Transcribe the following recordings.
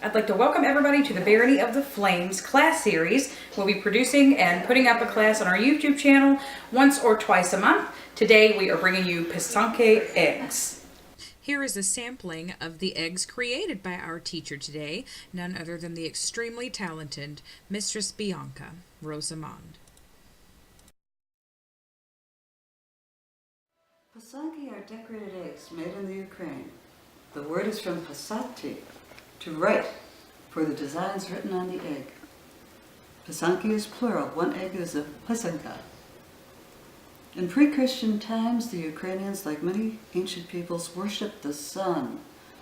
I'd like to welcome everybody to the Barony of the Flames class series. We'll be producing and putting up a class on our YouTube channel once or twice a month. Today we are bringing you Pysanka eggs. Here is a sampling of the eggs created by our teacher today, none other than the extremely talented Mistress Bianca, Rosamond. Pysanky are decorated eggs made in the Ukraine. The word is from pasati, to write, for the designs written on the egg. Pysanky is plural. One egg is a pysanka. In pre-Christian times, the Ukrainians, like many ancient peoples, worshipped the sun.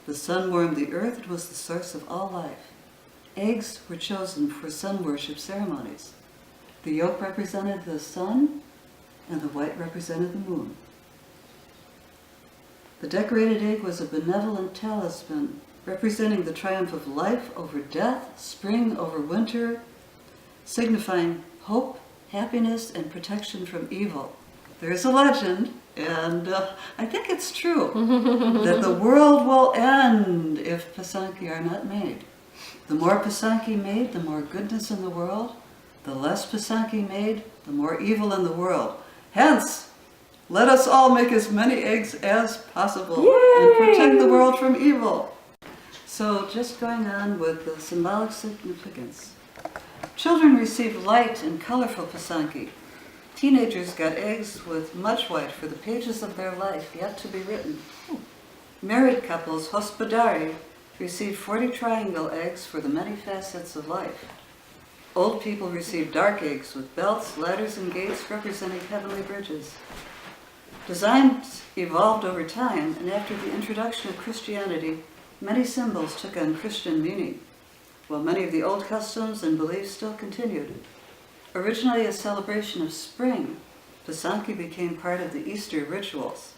The sun warmed the earth. It was the source of all life. Eggs were chosen for sun worship ceremonies. The yolk represented the sun, and the white represented the moon. The decorated egg was a benevolent talisman, representing the triumph of life over death, spring over winter, signifying hope, happiness, and protection from evil. There is a legend, and I think it's true, that the world will end if Pysanky are not made. The more Pysanky made, the more goodness in the world. The less Pysanky made, the more evil in the world. Hence, let us all make as many eggs as possible. Yay! And protect the world from evil. So just going on with the symbolic significance. Children receive light and colorful Pysanky. Teenagers got eggs with much white for the pages of their life yet to be written. Married couples, hospodari, receive 40 triangle eggs for the many facets of life. Old people receive dark eggs with belts, ladders, and gates representing heavenly bridges. Designs evolved over time, and after the introduction of Christianity, many symbols took on Christian meaning, while many of the old customs and beliefs still continued. Originally a celebration of spring, Pysanky became part of the Easter rituals.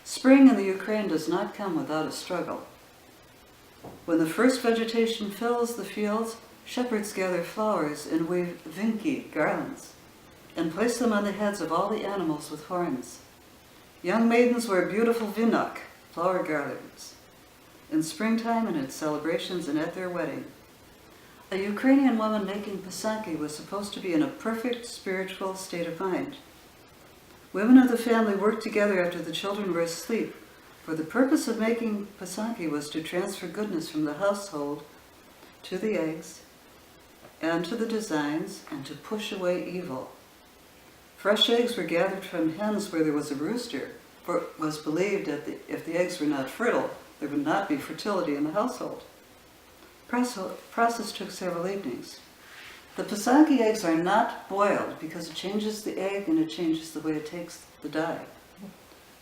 Spring in the Ukraine does not come without a struggle. When the first vegetation fills the fields, shepherds gather flowers and weave vinky, garlands, and place them on the heads of all the animals with horns. Young maidens wear beautiful vinok, flower garlands, in springtime and at celebrations and at their wedding. A Ukrainian woman making Pysanky was supposed to be in a perfect spiritual state of mind. Women of the family worked together after the children were asleep, for the purpose of making Pysanky was to transfer goodness from the household to the eggs and to the designs and to push away evil. Fresh eggs were gathered from hens where there was a rooster, for it was believed that if the eggs were not fertile, there would not be fertility in the household. Process took several evenings. The Pysanky eggs are not boiled because it changes the egg and it changes the way it takes the dye.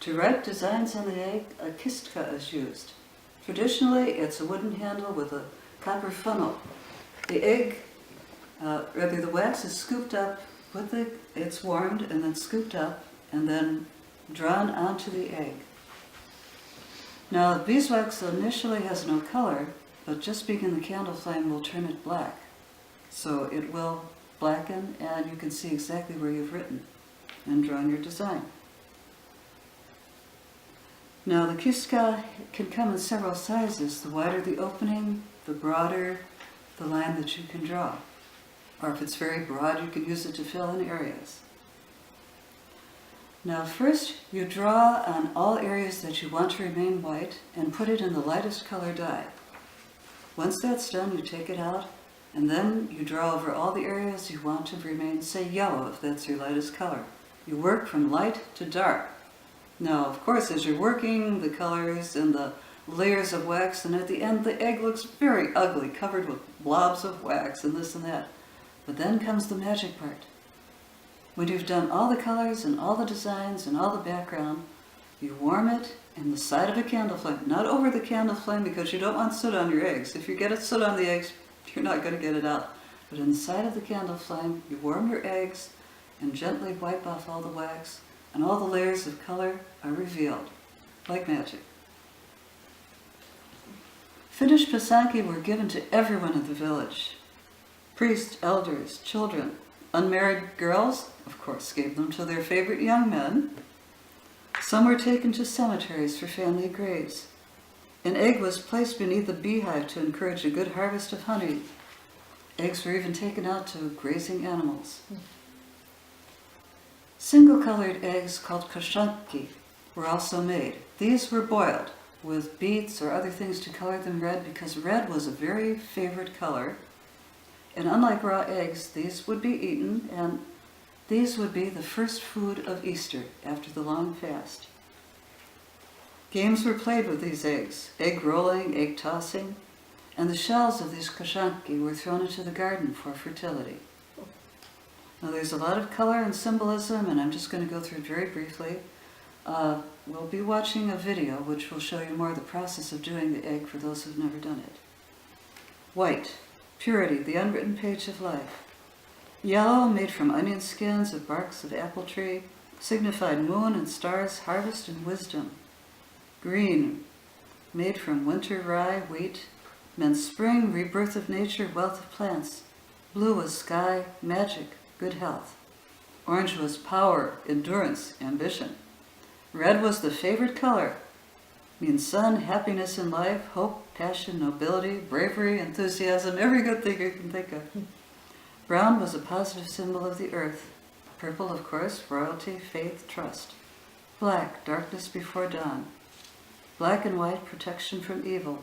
To write designs on the egg, a kistka is used. Traditionally, it's a wooden handle with a copper funnel. The egg, the wax is scooped up it's warmed and then scooped up and then drawn onto the egg. Now, beeswax initially has no color, but just being in the candle flame will turn it black. So it will blacken and you can see exactly where you've written and drawn your design. Now, the kistka can come in several sizes. The wider the opening, the broader the line that you can draw. Or if it's very broad, you can use it to fill in areas. Now first, you draw on all areas that you want to remain white and put it in the lightest color dye. Once that's done, you take it out, and then you draw over all the areas you want to remain, say, yellow, if that's your lightest color. You work from light to dark. Now, of course, as you're working the colors and the layers of wax, and at the end the egg looks very ugly, covered with blobs of wax and this and that. But then comes the magic part. When you've done all the colors and all the designs and all the background, you warm it in the side of a candle flame, not over the candle flame because you don't want soot on your eggs. If you get it soot on the eggs, you're not going to get it out. But in the side of the candle flame, you warm your eggs and gently wipe off all the wax, and all the layers of color are revealed, like magic. Finished Pysanky were given to everyone in the village. Priests, elders, children. Unmarried girls, of course, gave them to their favorite young men. Some were taken to cemeteries for family graves. An egg was placed beneath a beehive to encourage a good harvest of honey. Eggs were even taken out to grazing animals. Single-colored eggs called Pysanky were also made. These were boiled with beets or other things to color them red because red was a very favorite color. And unlike raw eggs, these would be eaten, and these would be the first food of Easter after the long fast. Games were played with these eggs, egg rolling, egg tossing, and the shells of these Pysanky were thrown into the garden for fertility. Now there's a lot of color and symbolism, and I'm just going to go through it very briefly. We'll be watching a video which will show you more of the process of doing the egg for those who've never done it. White, purity, the unwritten page of life. Yellow, made from onion skins of barks of apple tree, signified moon and stars, harvest and wisdom. Green, made from winter rye, wheat, meant spring, rebirth of nature, wealth of plants. Blue was sky, magic, good health. Orange was power, endurance, ambition. Red was the favorite color, means sun, happiness in life, hope, passion, nobility, bravery, enthusiasm, every good thing you can think of. Brown was a positive symbol of the earth. Purple, of course, royalty, faith, trust. Black, darkness before dawn. Black and white, protection from evil.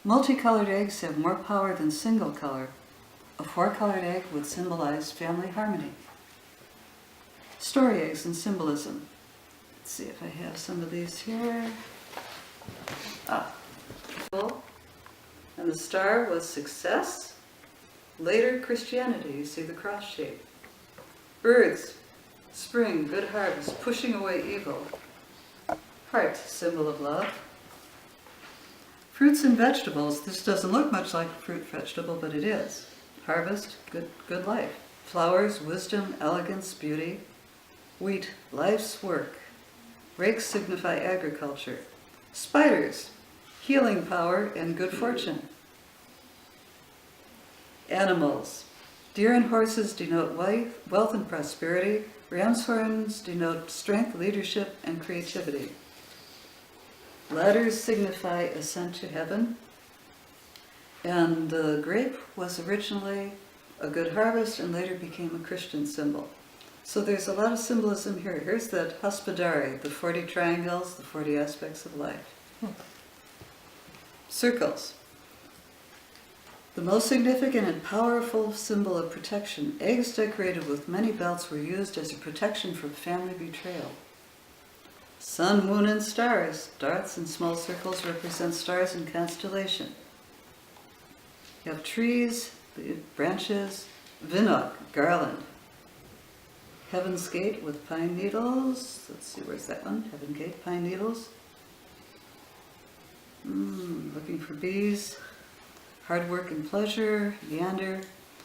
Multicolored eggs have more power than single color. A four-colored egg would symbolize family harmony. Story eggs and symbolism. Let's see if I have some of these here. And the star was success. Later Christianity, you see the cross shape. Birds, spring, good harvest, pushing away evil. Heart, symbol of love. Fruits and vegetables, this doesn't look much like a fruit vegetable, but it is. Harvest, good life. Flowers, wisdom, elegance, beauty. Wheat, life's work. Rakes signify agriculture. Spiders, healing power and good fortune. Animals, deer and horses denote wealth and prosperity. Ram's horns denote strength, leadership, and creativity. Ladders signify ascent to heaven. And the grape was originally a good harvest and later became a Christian symbol. So there's a lot of symbolism here. Here's that hospodare, the 40 triangles, the 40 aspects of life. Circles. The most significant and powerful symbol of protection, eggs decorated with many belts were used as a protection from family betrayal. Sun, moon, and stars. Dots and small circles represent stars and constellation. You have trees, the branches, vinnog, garland. Heaven's Gate with pine needles. Let's see, where's that one? Heaven Gate, pine needles. Looking for bees. Hard work and pleasure, meander.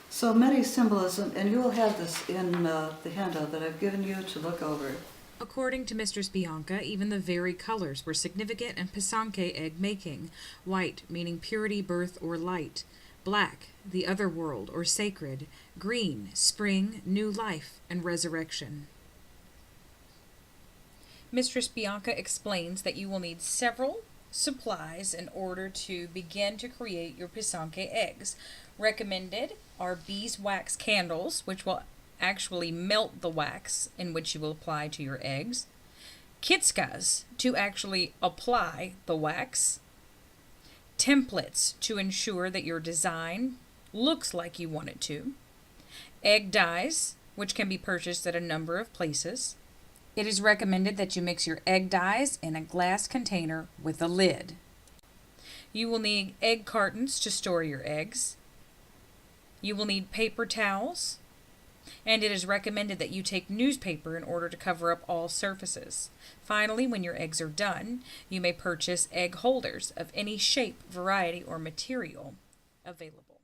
So many symbolism, and you will have this in the handout that I've given you to look over. According to Mistress Bianca, even the very colors were significant in Pysanka egg making. White, meaning purity, birth, or light. Black, the other world, or sacred. Green, spring, new life, and resurrection. Mistress Bianca explains that you will need several supplies in order to begin to create your Pysanka eggs. Recommended are beeswax candles, which will actually melt the wax in which you will apply to your eggs. Kitskas to actually apply the wax. Templates to ensure that your design looks like you want it to. Egg dyes, which can be purchased at a number of places. It is recommended that you mix your egg dyes in a glass container with a lid. You will need egg cartons to store your eggs. You will need paper towels, and it is recommended that you take newspaper in order to cover up all surfaces. Finally, when your eggs are done, you may purchase egg holders of any shape, variety, or material available.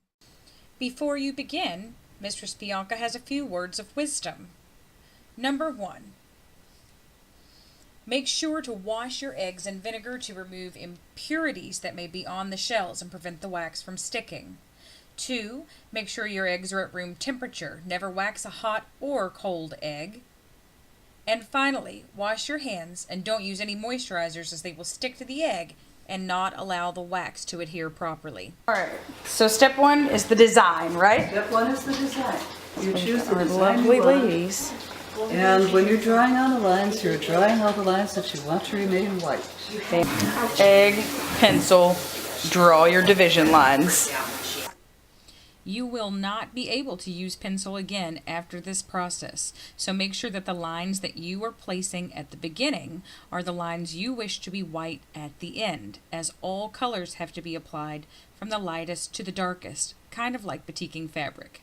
Before you begin, Mistress Bianca has a few words of wisdom. Number 1. Make sure to wash your eggs in vinegar to remove impurities that may be on the shells and prevent the wax from sticking. 2. Make sure your eggs are at room temperature. Never wax a hot or cold egg. And finally, wash your hands and don't use any moisturizers as they will stick to the egg and not allow the wax to adhere properly. All right, so step one is the design, right? Step one is the design. You choose the Our design lovely you want. ladies. And when you're drawing on the lines, you're drawing all the lines that you want to remain white. Egg, pencil, draw your division lines. You will not be able to use pencil again after this process, so make sure that the lines that you are placing at the beginning are the lines you wish to be white at the end, as all colors have to be applied from the lightest to the darkest, kind of like batiking fabric.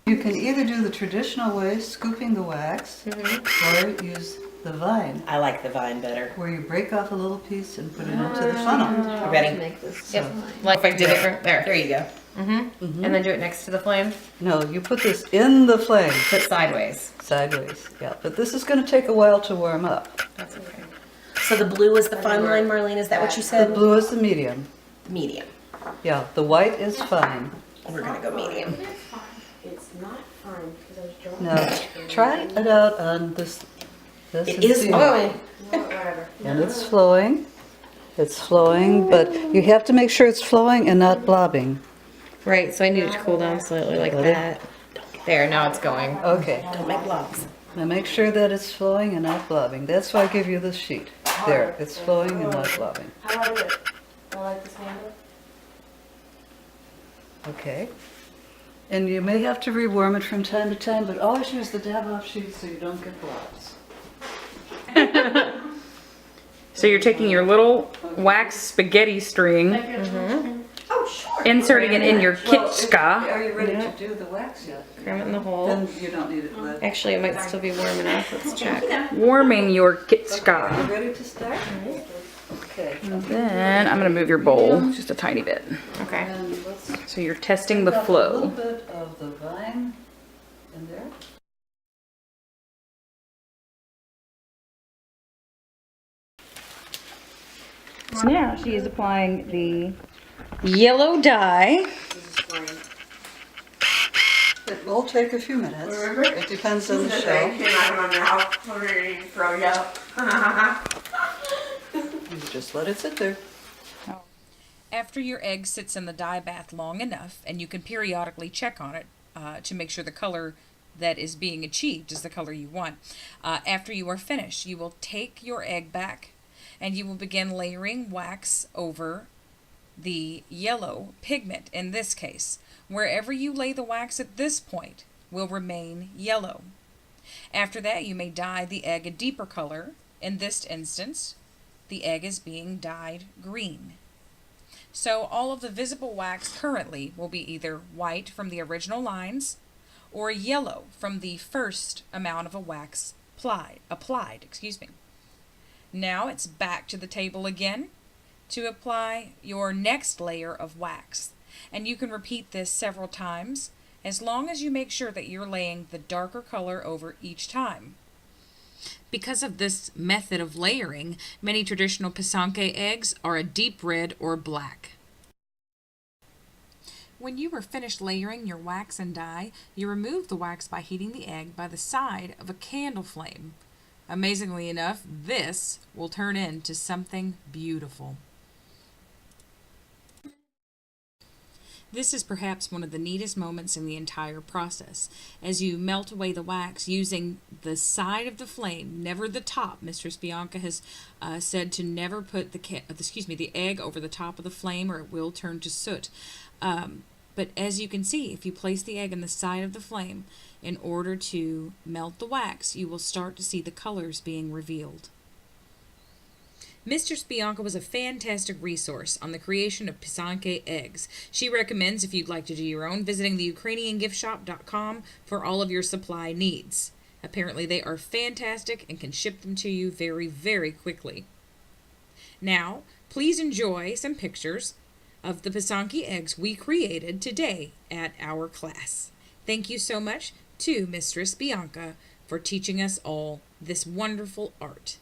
You can either do the traditional way, scooping the wax, or use the vine, I like the vine better. where you break off a little piece and put it into the funnel. You ready? Make this. So- Like if I did it right there. There you go. And then do it next to the flame. No, you put this in the flame, Put sideways. sideways. Yeah, but this is going to take a while to warm up. That's okay. So the blue is the fine line, Marlene? Is that what you The said? blue is the medium. Medium. Yeah, the white is fine. We're gonna go medium. It's not fine because I was drawing. Now, try it out on this. This It and is see. flowing. Whatever. And it's flowing. It's flowing, but you have to make sure it's flowing and not blobbing. Right, so I need it to cool down slightly like Let it- that. There, now it's going. Okay. Don't make blobs. Now make sure that it's flowing and not blobbing. That's why I give you this sheet. There, it's flowing and not blobbing. How is it? I like this handle. Okay. And you may have to rewarm it from time to time, but always use the dab-off sheet so you don't get blobs. So you're taking your little wax spaghetti string, Oh, sure. inserting it in your Well, kitschka. are you ready to do the wax yet? Cram it in the hole. Then you don't need it wet. Actually, it might still be warm enough. Let's check. Warming your Are kitschka. you ready to start? Okay. Then I'm going to move your bowl just a tiny bit. Okay. And let's So you're testing the take off a little flow. bit of the vine in there. So now she is applying the yellow dye. It will take a few minutes. It depends on the show. You just let it sit there. After your egg sits in the dye bath long enough, and you can periodically check on it to make sure the color that is being achieved is the color you want. After you are finished, you will take your egg back and you will begin layering wax over the yellow pigment in this case. Wherever you lay the wax at this point will remain yellow. After that, you may dye the egg a deeper color. In this instance, the egg is being dyed green. So all of the visible wax currently will be either white from the original lines or yellow from the first amount of a wax applied. Now it's back to the table again to apply your next layer of wax. And you can repeat this several times as long as you make sure that you're laying the darker color over each time. Because of this method of layering, many traditional Pysanka eggs are a deep red or black. When you are finished layering your wax and dye, you remove the wax by heating the egg by the side of a candle flame. Amazingly enough, this will turn into something beautiful. This is perhaps one of the neatest moments in the entire process, as you melt away the wax using the side of the flame, never the top. Mistress Bianca has said to never put the egg over the top of the flame or it will turn to soot. But as you can see, if you place the egg on the side of the flame in order to melt the wax, you will start to see the colors being revealed. Mistress Bianca was a fantastic resource on the creation of Pysanka eggs. She recommends, if you'd like to do your own, visiting the UkrainianGiftShop.com for all of your supply needs. Apparently they are fantastic and can ship them to you very, very quickly. Now, please enjoy some pictures of the Pysanka eggs we created today at our class. Thank you so much to Mistress Bianca for teaching us all this wonderful art.